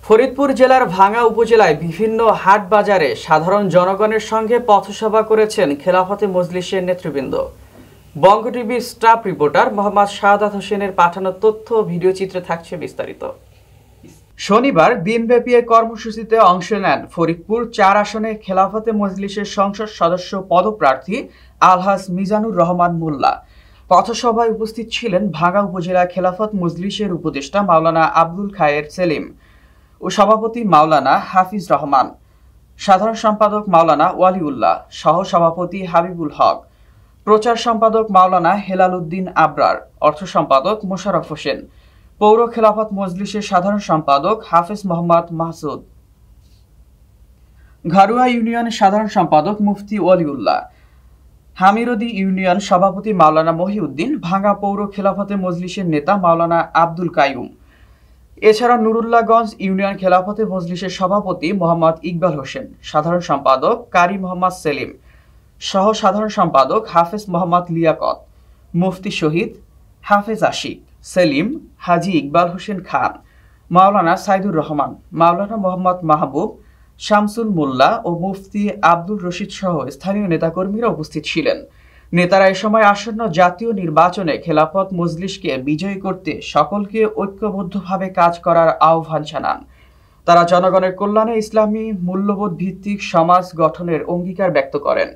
ফরিদপুর জেলার ভাঙ্গা উপজেলায় বিভিন্ন হাট বাজারে সাধারণ জনগণের সঙ্গে পথসভা করেছেন খেলাফতে মজলিসের নেতৃবৃন্দ। বঙ্গ টিভির স্টাফ রিপোর্টার মোহাম্মদ শাহাদাত হোসেনের পাঠানো তথ্য ও ভিডিও চিত্রে থাকছে বিস্তারিত। শনিবার দিনব্যাপী এই কর্মসূচিতে অংশ নেন ফরিদপুর ৪ আসনে খেলাফতে মজলিসের সংসদ সদস্য পদপ্রার্থী আলহাজ মিজানুর রহমান মোল্লা। পথসভায় উপস্থিত ছিলেন ভাঙ্গা উপজেলা খেলাফত মজলিসের উপদেষ্টা মাওলানা আব্দুল খায়ের সেলিম ও সভাপতি মাওলানা হাফিজ রহমান, সাধারণ সম্পাদক মাওলানা ওয়ালিউল্লাহ, সহ সভাপতি হাবিবুল হক, প্রচার সম্পাদক মাওলানা হেলাল উদ্দিন আবরার, অর্থ সম্পাদক মোশাররফ হোসেন, পৌর খেলাফত মজলিসের সাধারণ সম্পাদক হাফেজ মোহাম্মদ মাহসুদ, ঘারুয়া ইউনিয়ন সাধারণ সম্পাদক মুফতি ওয়ালিউল্লাহ, হামিরদি ইউনিয়ন সভাপতি মাওলানা মহিউদ্দিন, ভাঙ্গা পৌর খেলাফতে মজলিসের নেতা মাওলানা আব্দুল কাইয়ুম। এছাড়া নুরুল্লাহগঞ্জ ইউনিয়ন খেলাফতে মজলিসের সভাপতি মোহাম্মদ ইকবাল হোসেন, সাধারণ সম্পাদক কারি মোহাম্মদ সেলিম, সহ সাধারণ সম্পাদক হাফেজ মোহাম্মদ লিয়াকত, মুফতি শহীদ হাফেজ আশিক, সেলিম, হাজি ইকবাল হোসেন খান, মাওলানা সাইদুর রহমান, মাওলানা মোহাম্মদ মাহবুব, শামসুল মোল্লা ও মুফতি আব্দুল রশিদ সহ স্থানীয় নেতাকর্মীরা উপস্থিত ছিলেন। নেতারা এ সময় আসন্ন জাতীয় নির্বাচনে খেলাফত মজলিসকে বিজয়ী করতে সকলকে ঐক্যবদ্ধভাবে কাজ করার আহ্বান জানান। তারা জনগণের কল্যাণে ইসলামী মূল্যবোধ ভিত্তিক সমাজ গঠনের অঙ্গীকার ব্যক্ত করেন।